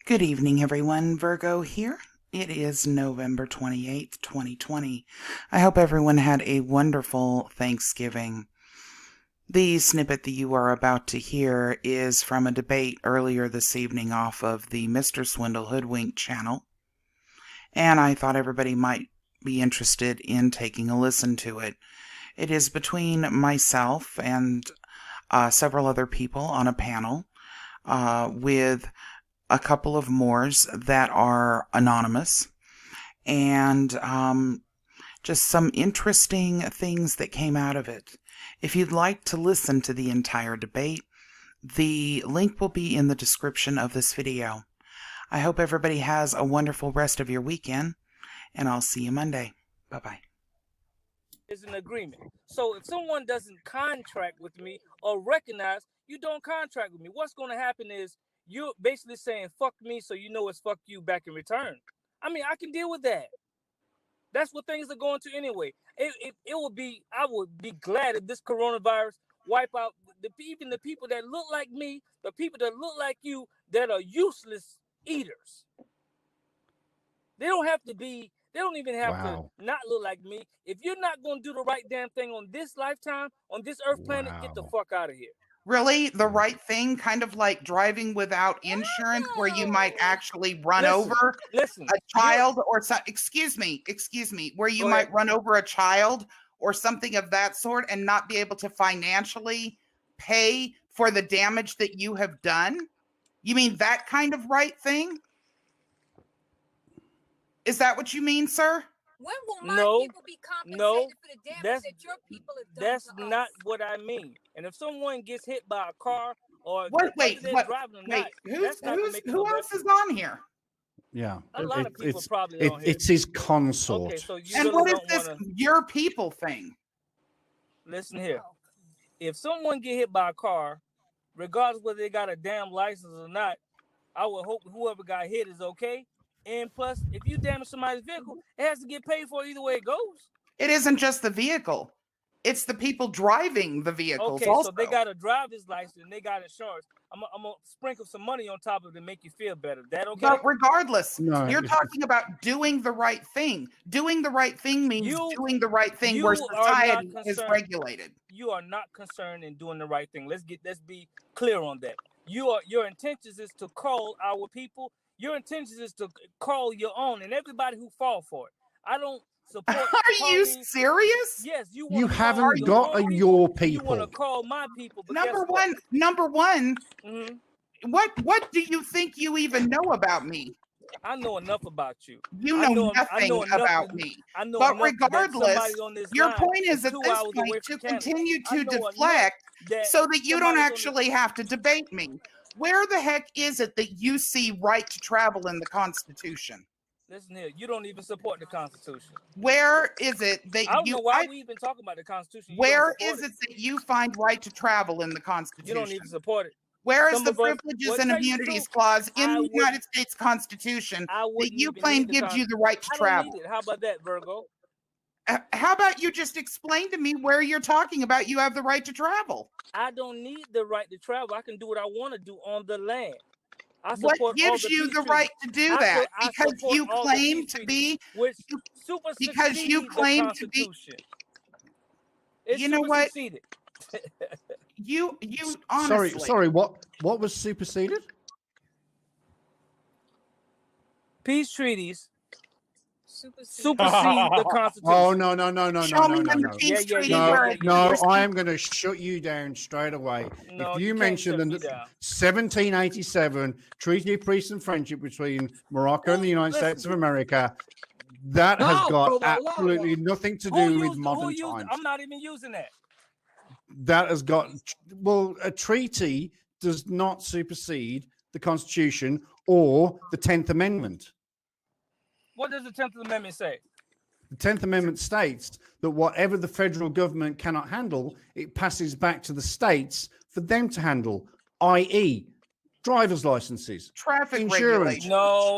Good evening, everyone. Virgo here. It is November 28th, 2020. I hope everyone had a wonderful Thanksgiving. The snippet that you are about to hear is from a debate earlier this evening off of the Mr. Swindle Hoodwink channel, and I thought everybody might be interested in taking a listen to it. It is between myself and several other people on a panel with a couple of Moors that are anonymous, and just some interesting things that came out of it. If you'd like to listen to the entire debate, the link will be in the description of this video. I hope everybody has a wonderful rest of your weekend, and I'll see you Monday. Bye-bye. Is an agreement. So if someone doesn't contract with me or recognize you don't contract with me, what's going to happen is you're basically saying fuck me, so you know it's fuck you back in return. I mean, I can deal with that. That's what things are going to anyway. It would be, I would be glad if this coronavirus wipe out even the people that look like me, the people that look like you, that are useless eaters. They don't have to be, they don't even have to not look like me. If you're not going to do the right damn thing on this lifetime, on this earth planet, get the fuck out of here. Really? The right thing? Kind of like driving without insurance where you might actually run over a child or excuse me, where you might run over a child or something of that sort and not be able to financially pay for the damage that you have done? You mean that kind of right thing? Is that what you mean, sir? When will my people be compensated for the damage that your people have done? That's not what I mean. And if someone gets hit by a car or who else is on here? Yeah, a lot of people probably on here. It's his consort. Okay, so and what is this your people thing? Listen here. If someone get hit by a car, regardless whether they got a damn license or not, I would hope whoever got hit is okay. And plus, if you damage somebody's vehicle, it has to get paid for either way it goes. It isn't just the vehicle. It's the people driving the vehicles also. So they got a driver's license and they got insurance. I'm going to sprinkle some money on top of it to make you feel better. That okay? But regardless, you're talking about doing the right thing. Doing the right thing means doing the right thing where society is regulated. You are not concerned in doing the right thing. Let's be clear on that. Your intentions is to call our people. Your intentions is to call your own and everybody who fall for it. I don't support. Are you serious? Yes, you haven't got your people. You want to call my people. But number one. What do you think you even know about me? I know enough about you. You know nothing about me. But regardless, your point is at this point to continue to deflect so that you don't actually have to debate me. Where the heck is it that you see right to travel in the Constitution? Listen here, you don't even support the Constitution. Where is it that I don't know why we even talking about the Constitution. Where is it that you find right to travel in the Constitution? You don't even support it. Where is the Privileges and Immunities Clause in the United States Constitution that you claim gives you the right to travel? How about that, Virgo? How about you just explain to me where you're talking about you have the right to travel? I don't need the right to travel. I can do what I want to do on the land. What gives you the right to do that? Because you claim to be. Because you claim to be. You know what? You honestly. Sorry. What was superseded? Peace treaties. Supersede the Constitution. Oh no! No, I am going to shut you down straight away. If you mention the 1787 Treaty of Peace and Friendship between Morocco and the United States of America, that has got absolutely nothing to do with modern times. I'm not even using that. That has got a treaty does not supersede the Constitution or the 10th Amendment. What does the 10th Amendment say? The 10th Amendment states that whatever the federal government cannot handle, it passes back to the states for them to handle, i.e., driver's licenses, traffic insurance,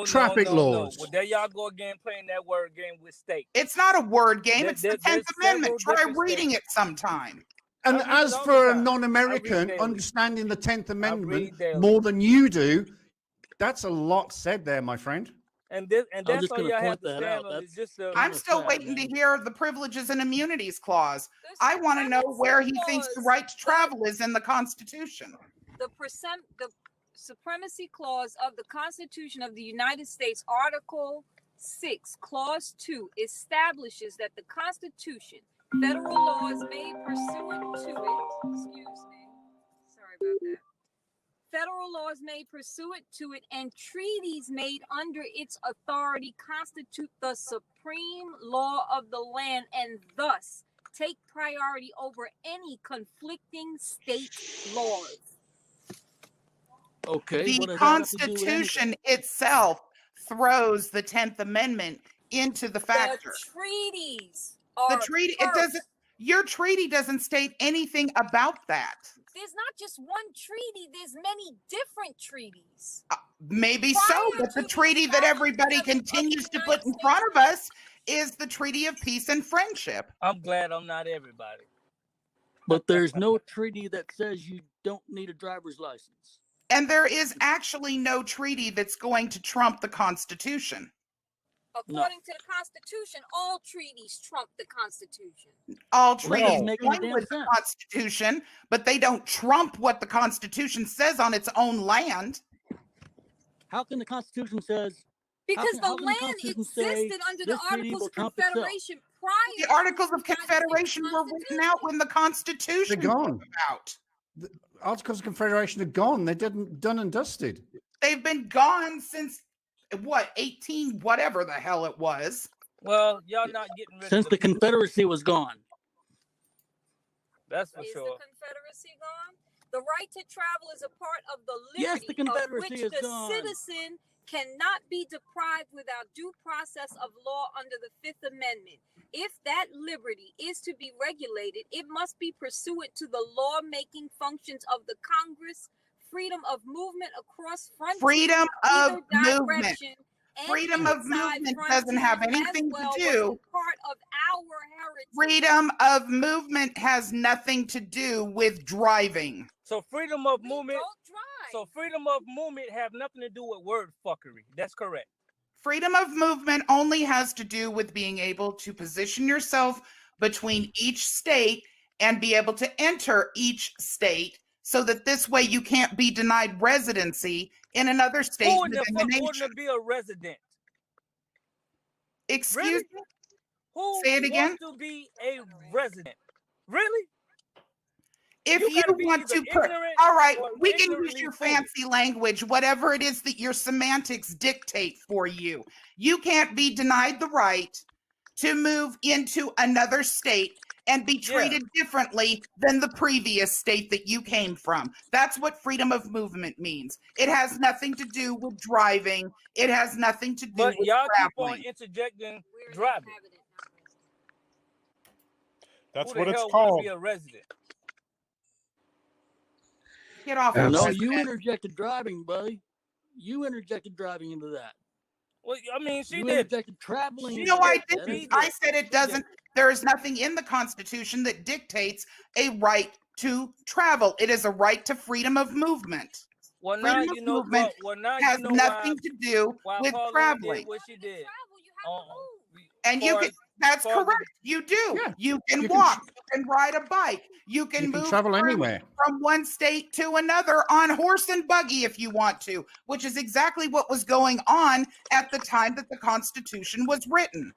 traffic laws. Well, there y'all go again playing that word game with state. It's not a word game. It's the 10th Amendment. Try reading it sometime. And as for a non-American understanding the 10th Amendment more than you do, That's a lot said there, my friend. And that's all y'all have to stand on. Is just I'm still waiting to hear the privileges and immunities clause. I want to know where he thinks the right to travel is in the Constitution. The supremacy clause of the Constitution of the United States, Article 6, Clause 2, establishes that the Constitution, federal laws made pursuant to it, excuse me, sorry about that. Federal laws made pursuant to it and treaties made under its authority constitute the supreme law of the land and thus take priority over any conflicting state laws. Okay. The Constitution itself throws the 10th Amendment into the factor. The treaties your treaty doesn't state anything about that. There's not just one treaty, there's many different treaties. Maybe so, but the treaty that everybody continues to put in front of us is the Treaty of Peace and Friendship. I'm glad I'm not everybody. But there's no treaty that says you don't need a driver's license. And there is actually no treaty that's going to trump the Constitution. According to the Constitution, all treaties trump the Constitution. All treaties join with the Constitution, but they don't trump what the Constitution says on its own land. How can the Constitution says? Because the land existed under the Articles of Confederation prior. The Articles of Confederation were written out when the Constitution They're gone. was out. The Articles of Confederation are gone. They're done and dusted. They've been gone since, what, 18, whatever the hell it was. Well, y'all not getting rid since of the Confederacy was gone. That's for sure. Is sure. the Confederacy gone? The right to travel is a part of the liberty yes, the Confederacy of which is the gone. citizen cannot be deprived without due process of law under the Fifth Amendment. If that liberty is to be regulated, it must be pursuant to the law-making functions of the Congress, freedom of movement across frontiers, freedom of movement. Freedom of movement doesn't have anything to do. Part of our heritage. Freedom of movement has nothing to do with driving. So freedom of movement. Don't drive. So freedom of movement have nothing to do with word fuckery. That's correct. Freedom of movement only has to do with being able to position yourself between each state and be able to enter each state, so that this way you can't be denied residency in another state Who within the nation. to be a resident? Excuse me? Who Say it again? wants to be a resident? Really? If you want to put, all right, we can use your fancy language, whatever it is that your semantics dictate for you. You can't be denied the right to move into another state and be treated differently than the previous state that you came from. That's what freedom of movement means. It has nothing to do with driving. It has nothing to do with y'all traveling. keep on interjecting driving. That's Who what the it's hell wanna called. Be a resident. Get off. No, you interjected driving, buddy. You interjected driving into that. Well, I mean, she you did. Interjected traveling. No, I didn't. I said it doesn't. There is nothing in the Constitution that dictates a right to travel. It is a right to freedom of movement. Well, now freedom you of know. movement has nothing to do with traveling. What she did. And you can. That's correct. You do. Yeah. You can walk. You can ride a bike. You can move travel anywhere from one state to another on horse and buggy if you want to, which is exactly what was going on at the time that the Constitution was written.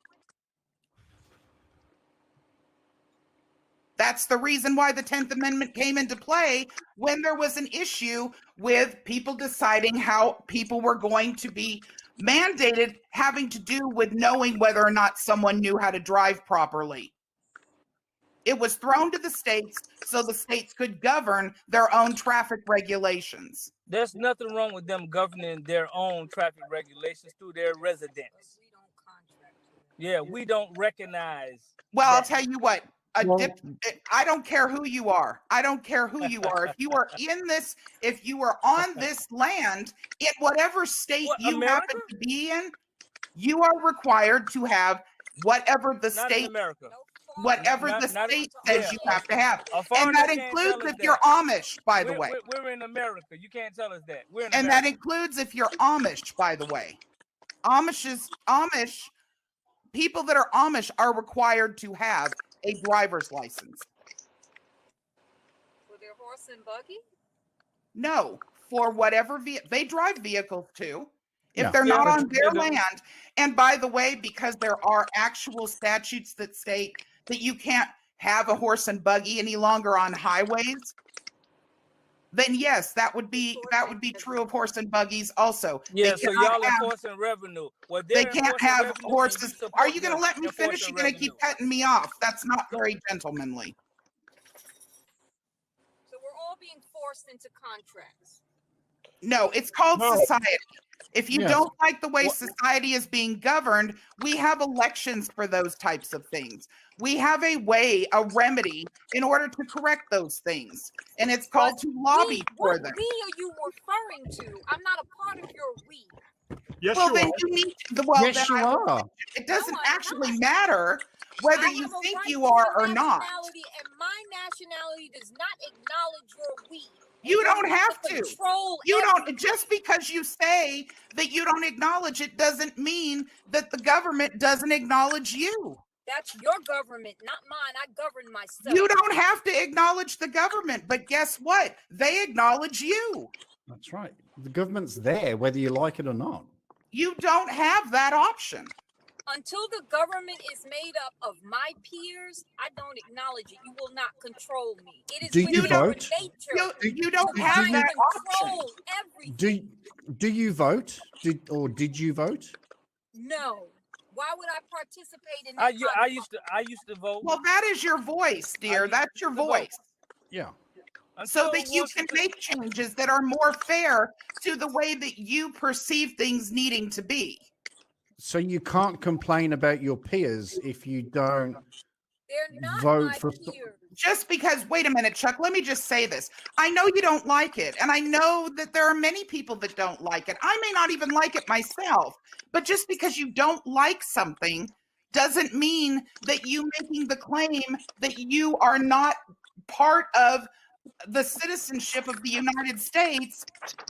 That's the reason why the 10th Amendment came into play when there was an issue with people deciding how people were going to be mandated, having to do with knowing whether or not someone knew how to drive properly. It was thrown to the states so the states could govern their own traffic regulations. There's nothing wrong with them governing their own traffic regulations through their residents. Yeah, we don't recognize. Well, I'll tell you what. I don't care who you are. I don't care who you are. If you are in this, if you are on this land, in whatever state you happen to be in, you are required to have whatever the state. America. whatever the Not state says you have to have. A And foreigner that can't includes tell us if you're that. Amish, by the way. We're in America. You can't tell us that. We're in And America. that includes if you're Amish, by the way. Amish people that are Amish are required to have a driver's license. For their horse and buggy? No, for whatever they drive vehicles too. If Yeah. they're not Yeah, on but their they don't. land, and by the way, because there are actual statutes that state that you can't have a horse and buggy any longer on highways, then yes, that would be true of horse and buggies also. Yeah, They so cannot y'all have, enforcing revenue. Well, they they're can't enforcing have revenue, and you horses. support Are you going to them let me finish? You're enforcing going to keep revenue. cutting me off. That's not very gentlemanly. So we're all being forced into contracts. No, it's called society. If you Yes. don't like the way society is being governed, we have elections for those types of things. We have a remedy in order to correct those things. And it's called to lobby for them. What we are you referring to? I'm not a part of your we. Yes, Well, you then are. you need to, well, Yes, then you are. it doesn't No, I'm actually not. matter whether I you have a think right you to are a or not. nationality, and my nationality does not acknowledge your we. You don't have to. Control You don't, everything. just because you say that you don't acknowledge it doesn't mean that the government doesn't acknowledge you. That's your government, not mine. I govern myself. You don't have to acknowledge the government, but guess what? They acknowledge you. That's right. The government's there, whether you like it or not. You don't have that option. Until the government is made up of my peers, I don't acknowledge it. You will not control me. It is Do you within your vote? nature. You don't to have try and that control option. everything. Do you vote? Did you vote? No. Why would I participate in I that? used to vote. Well, that is your voice, dear. That's your voice. Yeah. So that you can make changes that are more fair to the way that you perceive things needing to be. So you can't complain about your peers if you don't They're not vote my for. peers. Just because, wait a minute, Chuck, let me just say this. I know you don't like it, and I know that there are many people that don't like it. I may not even like it myself, but just because you don't like something doesn't mean that you making the claim that you are not part of the citizenship of the United States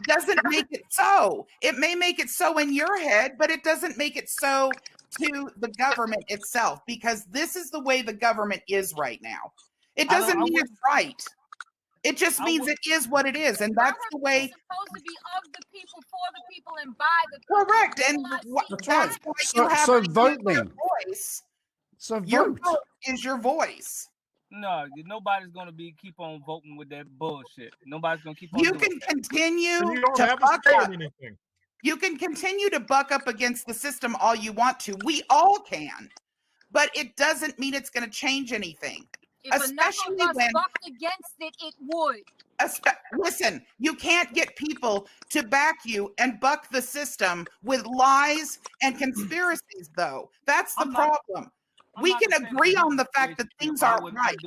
doesn't make it so. It may make it so in your head, but it doesn't make it so to the government itself, because this is the way the government is right now. It doesn't mean it's right. It just means it is what it is, and that's the way. It's supposed to be of the people, for the people, and by the people. Correct, and that's why you have so vote your then. voice. So Your vote. vote is your voice. No, nobody's gonna keep on voting with that bullshit. Nobody's gonna keep on. You can continue And you don't to have buck to say up. anything. You can continue to buck up against the system all you want to. We all can, but it doesn't mean it's going to change anything. If Especially enough of us when bucked against it, it would. listen, you can't get people to back you and buck the system with lies and conspiracies, though. That's the problem. We can agree on the fact that things aren't right.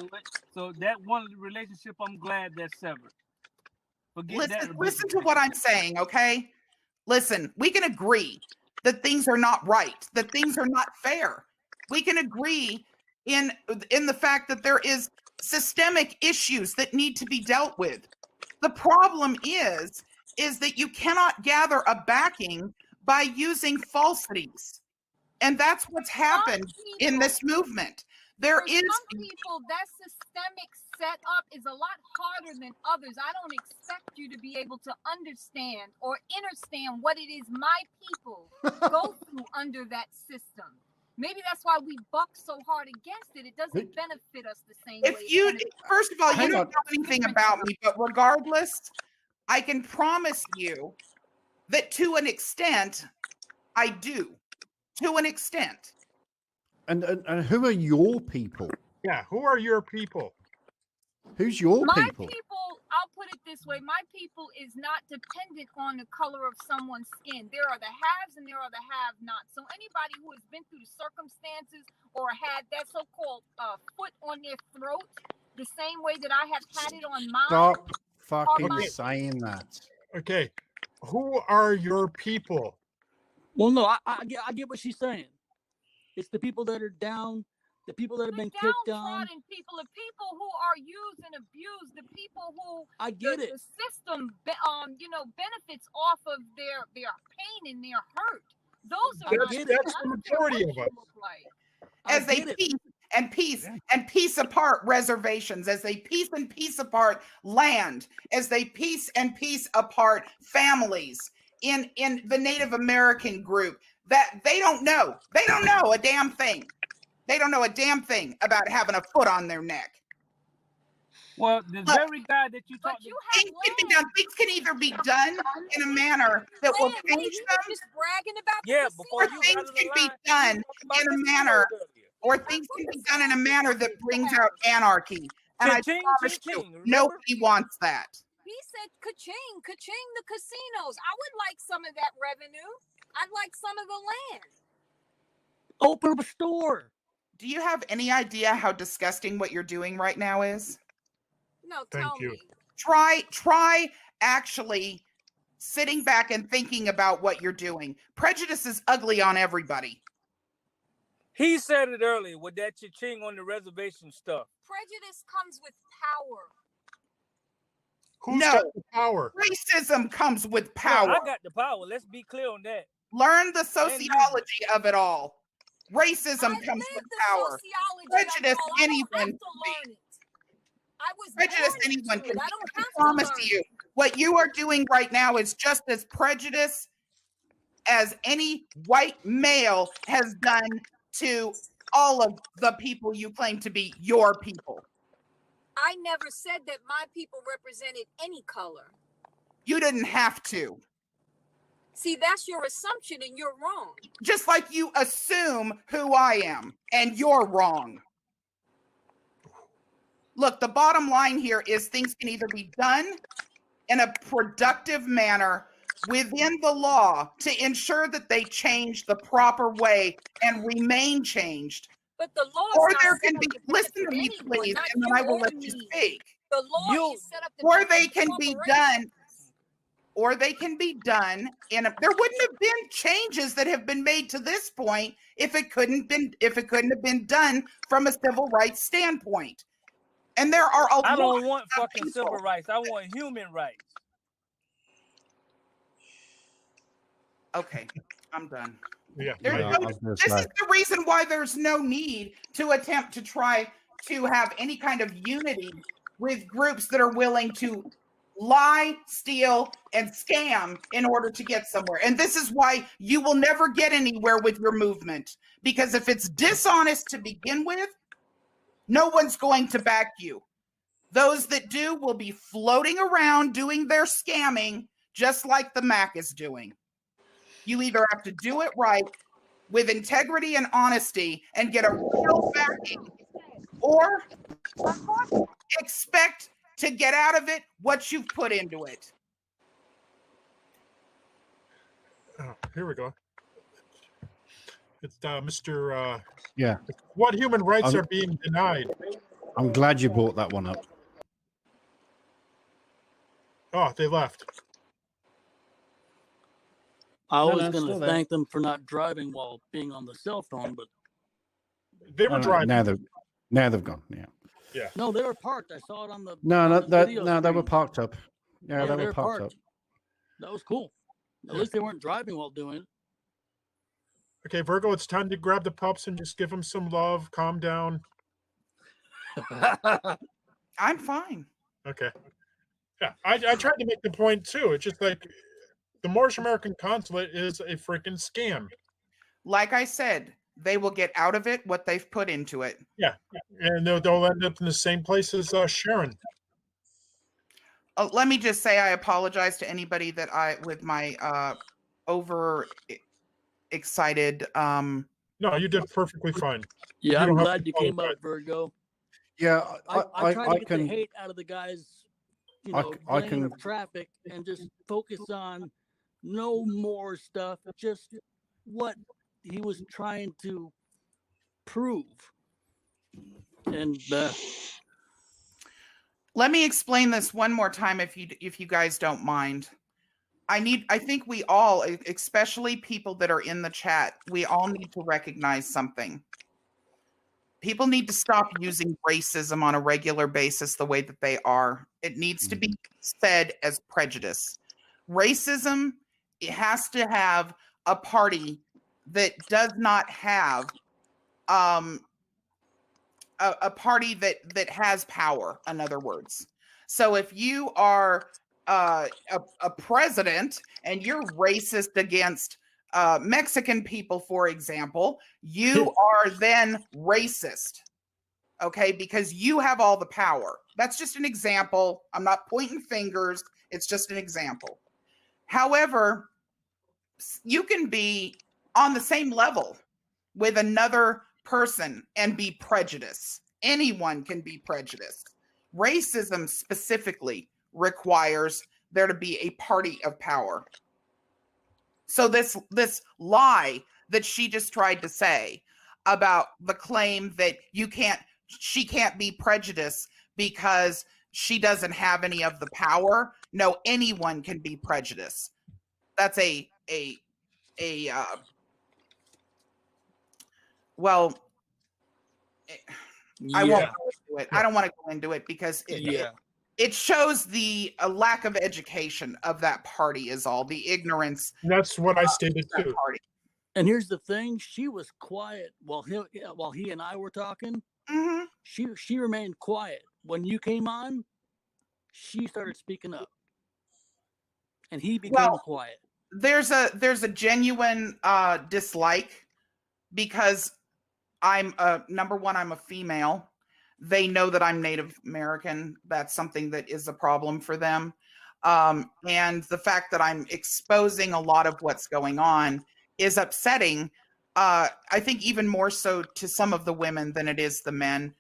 So that one relationship, I'm glad that's severed. Listen to what I'm saying, okay? Listen, we can agree that things are not right, that things are not fair. We can agree in the fact that there is systemic issues that need to be dealt with. The problem is that you cannot gather a backing by using falsities. And that's what's happened in this movement. For some people, that systemic setup is a lot harder than others. I don't expect you to be able to understand or understand what it is my people go through under that system. Maybe that's why we buck so hard against it. It doesn't benefit us the same way. First of all, you don't know anything about me, but regardless, I can promise you that to an extent, I do. To an extent. And who are your people? Yeah, who are your people? Who's your my people? I'll put it this way. My people is not dependent on the color of someone's skin. There are the haves and there are the have-nots. So anybody who has been through the circumstances or had that so-called foot on their throat, the same way that I have had it on mine. Stop fucking saying that. Okay, who are your people? Well, no, I get what she's saying. It's the people that are down the people that have The been kicked on. downtrodden people, the people who are used and abused, the people who I get it. The system, benefits off of their pain and their hurt. Those are That's the majority of us. like. As they piece apart reservations, as they piece apart land, as they piece apart families in the Native American group, that they don't know a damn thing. They don't know a damn thing about having a foot on their neck. Well, the very guy that you talked to, things can either be done in a manner that will change them, just bragging about or things can be done in a manner, that brings out anarchy. And I promise you, nobody wants that. He said, ka-ching, the casinos. I would like some of that revenue. I'd like some of the land. Open up a store. Do you have any idea how disgusting what you're doing right now is? No, tell me. Try actually sitting back and thinking about what you're doing. Prejudice is ugly on everybody. He said it earlier with that cha-ching on the reservation stuff. Prejudice comes with power. Who's got the power? Racism comes with power. No, I got the power. Let's be clear on that. Learn the sociology of it all. Racism comes with power. Prejudice, anyone. Prejudice, anyone can. I promise you, what you are doing right now is just as prejudiced as any white male has done to all of the people you claim to be your people. I never said that my people represented any color. You didn't have to. See, that's your assumption and you're wrong. Just like you assume who I am, and you're wrong. Look, the bottom line here is things can either be done in a productive manner within the law to ensure that they change the proper way and remain changed. But the law or there can be, listen to me please, and then I will let you speak. The law is set up to or they can be done, or they can be done in a, there wouldn't have been changes that have been made to this point if it couldn't have been done from a civil rights standpoint. And there are a lot I don't want fucking people. civil rights. I want human rights. Okay, I'm done. Yeah. This is the reason why there's no need to attempt to try to have any kind of unity with groups that are willing to lie, steal, and scam in order to get somewhere. And this is why you will never get anywhere with your movement. Because if it's dishonest to begin with, no one's going to back you. Those that do will be floating around doing their scamming, just like the MAC is doing. You either have to do it right with integrity and honesty and get a real backing, or expect to get out of it what you've put into it. Oh, here we go. It's Mr. Yeah. What human rights are being denied? I'm glad you brought that one up. Oh, they left. I was going to thank them for not driving while being on the cell phone, but they were driving. Now they've gone. Yeah. Yeah. No, they were parked. I saw it on the they were parked up. Yeah, they were parked up. That was cool. At least they weren't driving while doing it. Okay, Virgo, it's time to grab the pups and just give them some love. Calm down. I'm fine. Okay. Yeah, I tried to make the point too. It's just like the Moorish American consulate is a freaking scam. Like I said, they will get out of it what they've put into it. Yeah, and they'll end up in the same place as Sharon. Let me just say I apologize to anybody that with my over excited. No, you did perfectly fine. Yeah, I'm glad you came up, Virgo. Yeah, I try to get the hate out of the guys, lane of traffic, and just focus on no more stuff, just what he was trying to prove. And let me explain this one more time if you guys don't mind. I think we all, especially people that are in the chat, we all need to recognize something. people need to stop using racism on a regular basis the way that they are. It needs to be said as prejudice. Racism, it has to have a party that does not have a party that has power, in other words. So if you are a president and you're racist against Mexican people, for example, you are then racist, okay? Because you have all the power. That's just an example. I'm not pointing fingers. It's just an example. However, you can be on the same level with another person and be prejudiced. Anyone can be prejudiced. Racism specifically requires there to be a party of power. So this lie that she just tried to say about the claim that she can't be prejudiced because she doesn't have any of the power. No, anyone can be prejudiced. That's well, I won't go into it. I don't want to go into it because it shows the lack of education of that party is all, the ignorance. That's what I stated too. Party. And here's the thing: she was quiet while he and I were talking. Mm-hmm. She remained quiet. When you came on, she started speaking up, and he became quiet. There's a genuine dislike because I'm number one, I'm a female. They know that I'm Native American. That's something that is a problem for them. And the fact that I'm exposing a lot of what's going on is upsetting. I think even more so to some of the women than it is the men,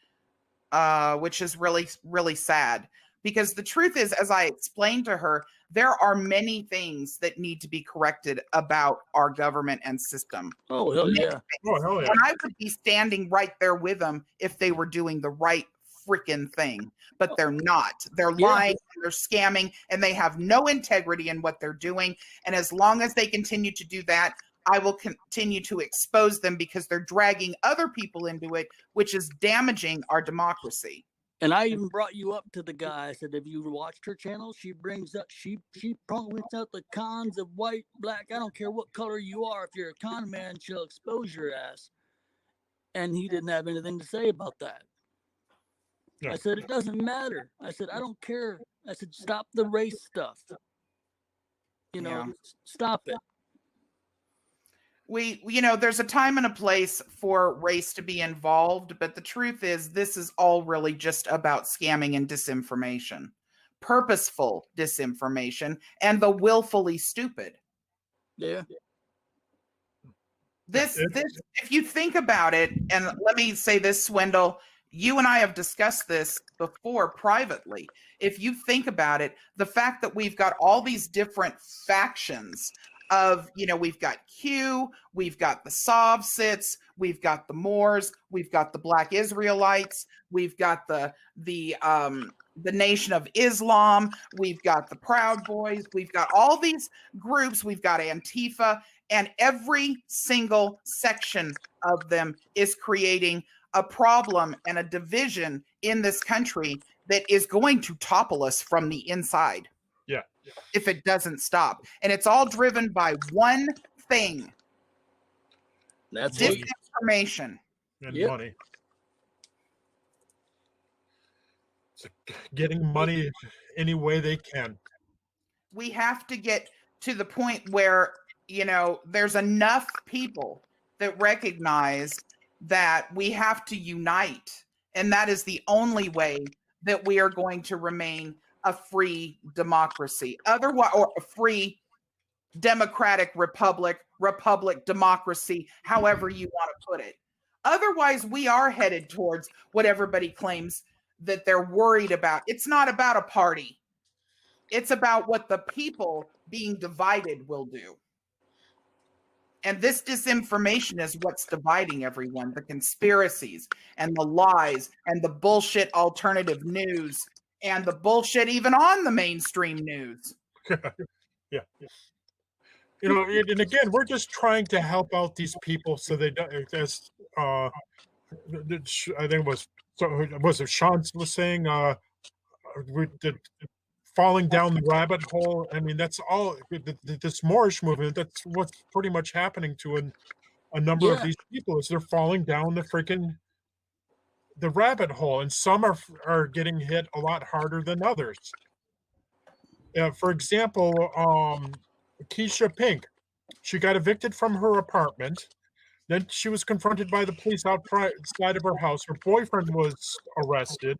which is really, really sad. Because the truth is, as I explained to her, there are many things that need to be corrected about our government and system. Oh, hell yeah. And I would be standing right there with them if they were doing the right freaking thing. But they're not. They're lying, they're scamming, and they have no integrity in what they're doing. And as long as they continue to do that, I will continue to expose them because they're dragging other people into it, which is damaging our democracy. And I even brought you up to the guy. I said, have you watched her channel? She brings up, she points out the cons of white, black. I don't care what color you are. If you're a con man, she'll expose your ass. And he didn't have anything to say about that. Yeah. I said, it doesn't matter. I said, I don't care. I said, stop the race stuff. Stop it. There's a time and a place for race to be involved, but the truth is this is all really just about scamming and disinformation, purposeful disinformation, and the willfully stupid. Yeah. This, if you think about it, and let me say this, Swindle, you and I have discussed this before privately. If you think about it, the fact that we've got all these different factions of, we've got Q, we've got the Sovsits, we've got the Moors, we've got the Black Israelites, we've got the Nation of Islam, we've got the Proud Boys, we've got all these groups, we've got Antifa, and every single section of them is creating a problem and a division in this country that is going to topple us from the inside. Yeah. If it doesn't stop. And it's all driven by one thing. That's disinformation. And money. It's getting money any way they can. We have to get to the point where, there's enough people that recognize that we have to unite. And that is the only way that we are going to remain a free democracy, otherwise, or a free democratic republic, democracy, however you want to put it. Otherwise, we are headed towards what everybody claims that they're worried about. It's not about a party. It's about what the people being divided will do. And this disinformation is what's dividing everyone, the conspiracies and the lies and the bullshit alternative news and the bullshit even on the mainstream news. Yeah. And again, we're just trying to help out these people so they don't, as I think it SHAWN was saying falling down the rabbit hole. I mean, that's all this Moorish movement. That's what's pretty much happening to a number of these people is they're falling down the rabbit hole, and some are getting hit a lot harder than others. For example, Keisha Pink, she got evicted from her apartment. Then she was confronted by the police outside of her house. Her boyfriend was arrested.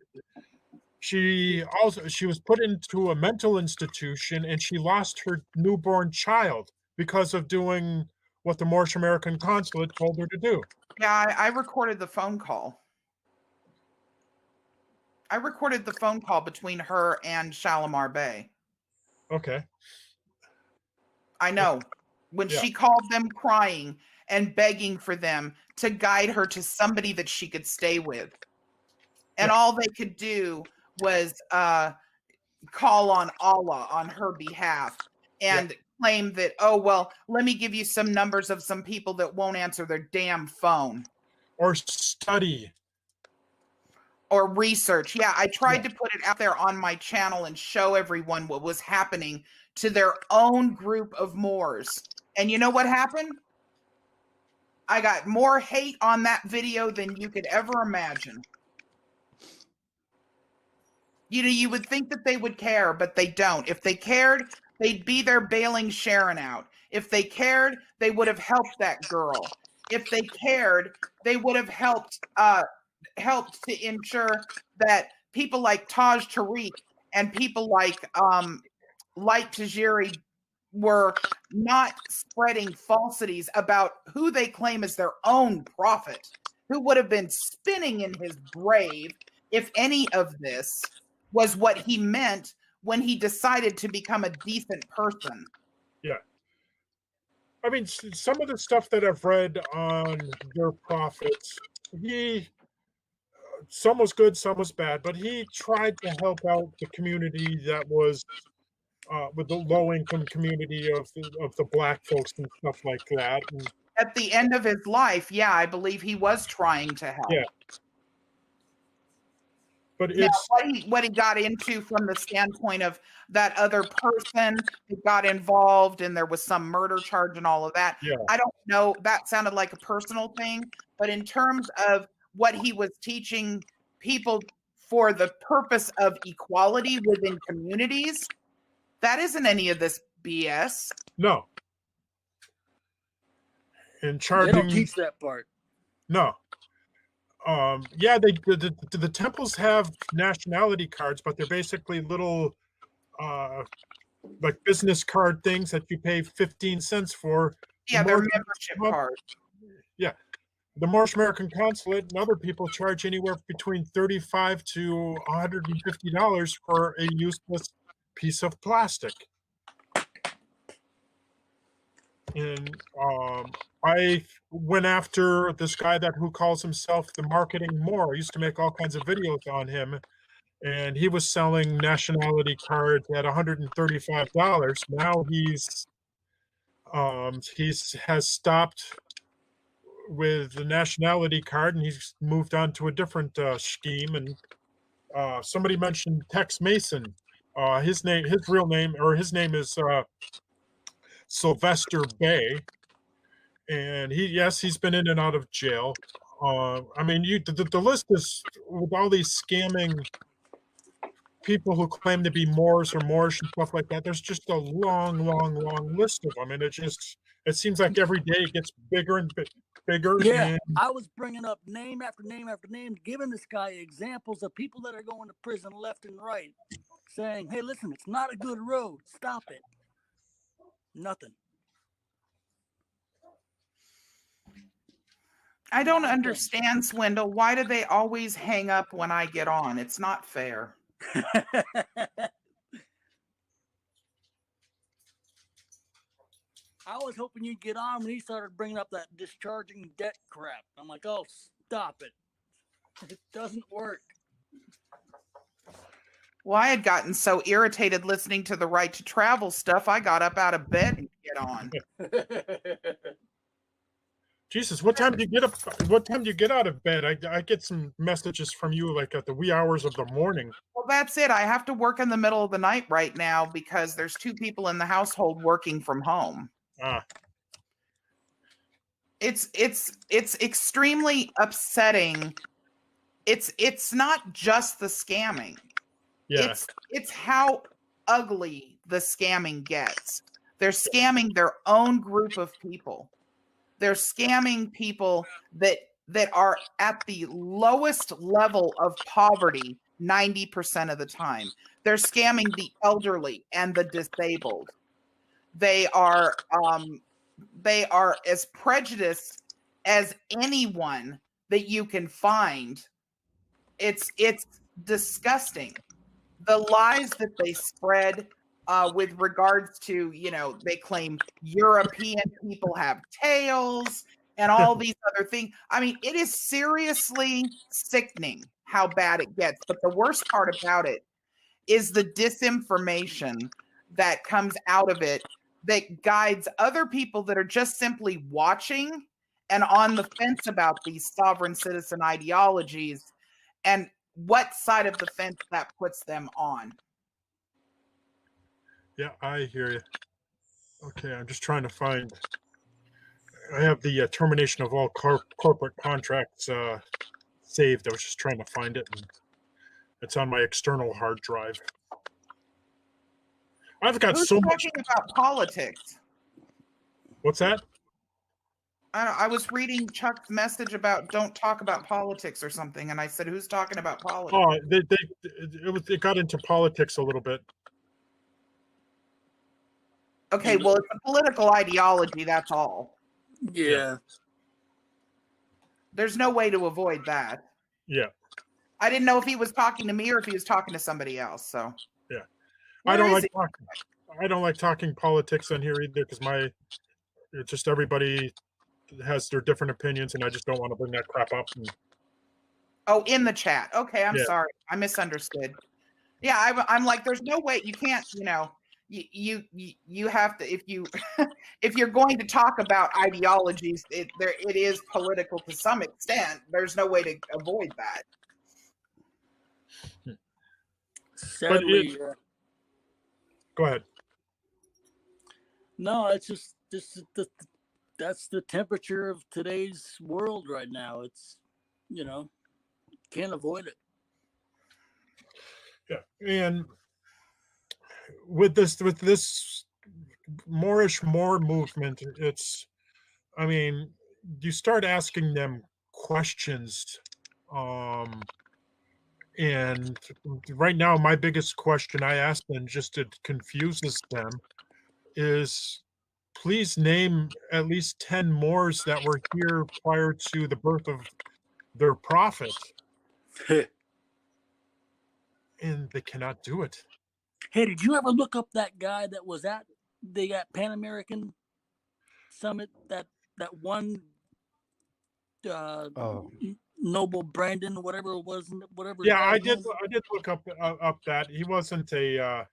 She was put into a mental institution, and she lost her newborn child because of doing what the Moorish American consulate told her to do. Yeah, I recorded the phone call. I recorded the phone call between her and Shalimar Bey. Okay. I know. When she called them crying and begging for them to guide her to somebody that she could stay with. And all they could do was call on Allah on her behalf and claim that, oh, well, let me give you some numbers of some people that won't answer their damn phone. Or study. Or research. Yeah, I tried to put it out there on my channel and show everyone what was happening to their own group of Moors. And you know what happened? I got more hate on that video than you could ever imagine. You know, you would think that they would care, but they don't. If they cared, they'd be there bailing Sharon out. If they cared, they would have helped that girl. If they cared, they would have helped to ensure that people like Taj Tariq and people like Light Tajiri were not spreading falsities about who they claim as their own prophet, who would have been spinning in his grave if any of this was what he meant when he decided to become a decent person. Yeah. I mean, some of the stuff that I've read on their prophets, some was good, some was bad, but he tried to help out the community that was with the low-income community of the black folks and stuff like that. And at the end of his life, yeah, I believe he was trying to help. Yeah. But now, it's what he got into from the standpoint of that other person who got involved and there was some murder charge and all of that. Yeah. I don't know. That sounded like a personal thing. But in terms of what he was teaching people for the purpose of equality within communities, that isn't any of this BS. No. And charging. They don't teach that part. No. Yeah, the temples have nationality cards, but they're basically little like business card things that you pay 15 cents for. Yeah, they're membership cards. Yeah. The Moorish American Consulate and other people charge anywhere between $35 to $150 for a useless piece of plastic. And I went after this guy who calls himself the Marketing Moor. I used to make all kinds of videos on him, and he was selling nationality cards at $135. Now he has stopped with the nationality card, and he's moved on to a different scheme. And somebody mentioned Tex Mason. His name is Sylvester Bay, and he's been in and out of jail. I mean, the list is with all these scamming people who claim to be Moors or Moorish and stuff like that. There's just a long list of them, and it seems like every day it gets bigger and bigger. Yeah, and I was bringing up name after name after name, giving this guy examples of people that are going to prison left and right, saying, "Hey, listen, it's not a good road. Stop it." Nothing. I don't understand, Swindle. Why do they always hang up when I get on? It's not fair. I was hoping you'd get on when he started bringing up that discharging debt crap. I'm like, oh, stop it. It doesn't work. Well, I had gotten so irritated listening to the right to travel stuff, I got up out of bed and get on. Jesus, what time do you get up? What time do you get out of bed? I get some messages from you like at the wee hours of the morning. Well, that's it. I have to work in the middle of the night right now because there's 2 people in the household working from home. Ah. It's extremely upsetting. It's not just the scamming. Yeah. It's how ugly the scamming gets. They're scamming their own group of people. They're scamming people that are at the lowest level of poverty 90% of the time. They're scamming the elderly and the disabled. They are as prejudiced as anyone that you can find. It's disgusting. The lies that they spread with regards to, they claim European people have tails and all these other things. I mean, it is seriously sickening how bad it gets. But the worst part about it is the disinformation that comes out of it that guides other people that are just simply watching and on the fence about these sovereign citizen ideologies and what side of the fence that puts them on. Yeah, I hear you. Okay, I'm just trying to find. I have the termination of all corporate contracts saved. I was just trying to find it, and it's on my external hard drive. I've got Who's so much talking about politics. What's that? I was reading Chuck's message about don't talk about politics or something, and I said, "Who's talking about politics?" Oh, it got into politics a little bit. Okay, well, it's a political ideology, that's all. Yeah. There's no way to avoid that. Yeah. I didn't know if he was talking to me or if he was talking to somebody else, so. Yeah. Where I don't like talking politics on here either because it's just everybody has their different opinions and I just don't want to bring that crap up. Oh, in the chat. Okay, I'm sorry. I misunderstood. Yeah, I'm like, there's no way you can't, you have to, if you're going to talk about ideologies, it is political to some extent. There's no way to avoid that. Sadly, go ahead. No, it's just that's the temperature of today's world right now. It's can't avoid it. Yeah, and with this Moorish Moor movement, I mean, you start asking them questions, and right now my biggest question I ask them, just it confuses them, is please name at least 10 Moors that were here prior to the birth of their prophet. And they cannot do it. Hey, did you ever look up that guy that was at the Pan American Summit? That one Noble Brandon, whatever it was, whatever. Yeah, I did look up that he wasn't a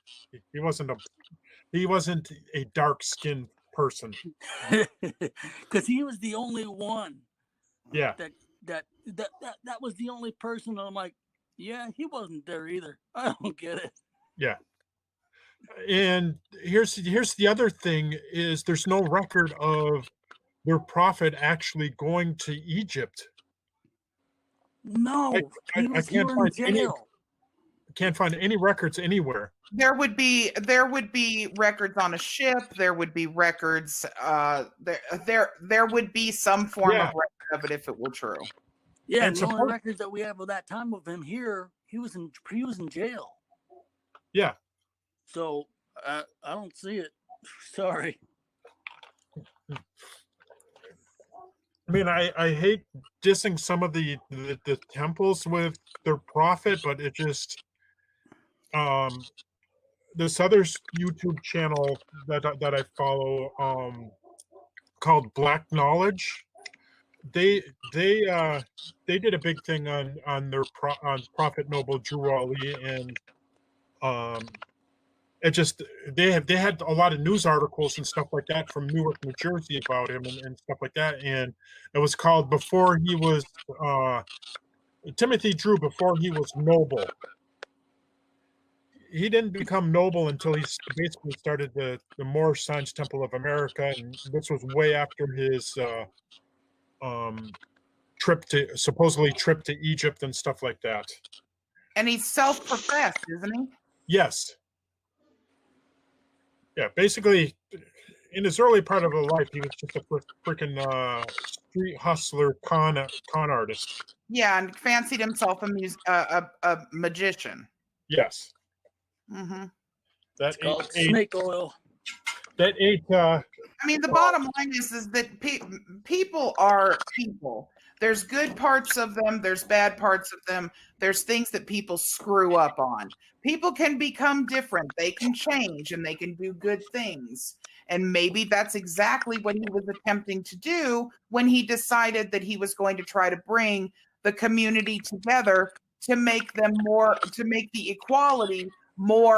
dark skinned person because he was the only one. Yeah, that was the only person. I'm like, yeah, he wasn't there either. I don't get it. Yeah. And here's the other thing is there's no record of their prophet actually going to Egypt. No, I can't find any records anywhere. There would be records on a ship. There would be records. There would be some form of record of it if it were true. Yeah, and the only records that we have of that time of him here, he was in jail. Yeah. So I don't see it. Sorry. I mean, I hate dissing some of the temples with their prophet, but it just this other YouTube channel that I follow called Black Knowledge. They did a big thing on their on Prophet Noble Drew Ali, and it just they had a lot of news articles and stuff like that from Newark, New Jersey about him and stuff like that. And it was called Before He Was Timothy Drew Before He Was Noble. He didn't become noble until he basically started the Moorish Science Temple of America, and this was way after his supposedly trip to Egypt and stuff like that. And he's self-professed, isn't he? Yes. Yeah, basically, in his early part of his life, he was just a freaking street hustler, con artist. Yeah, and fancied himself a magician. Yes. Mm-hmm. That ate snake oil. That ate. I mean, the bottom line is that people are people. There's good parts of them. There's bad parts of them. There's things that people screw up on. People can become different. They can change and they can do good things. And maybe that's exactly what he was attempting to do when he decided that he was going to try to bring the community together to make them more, to make the equality more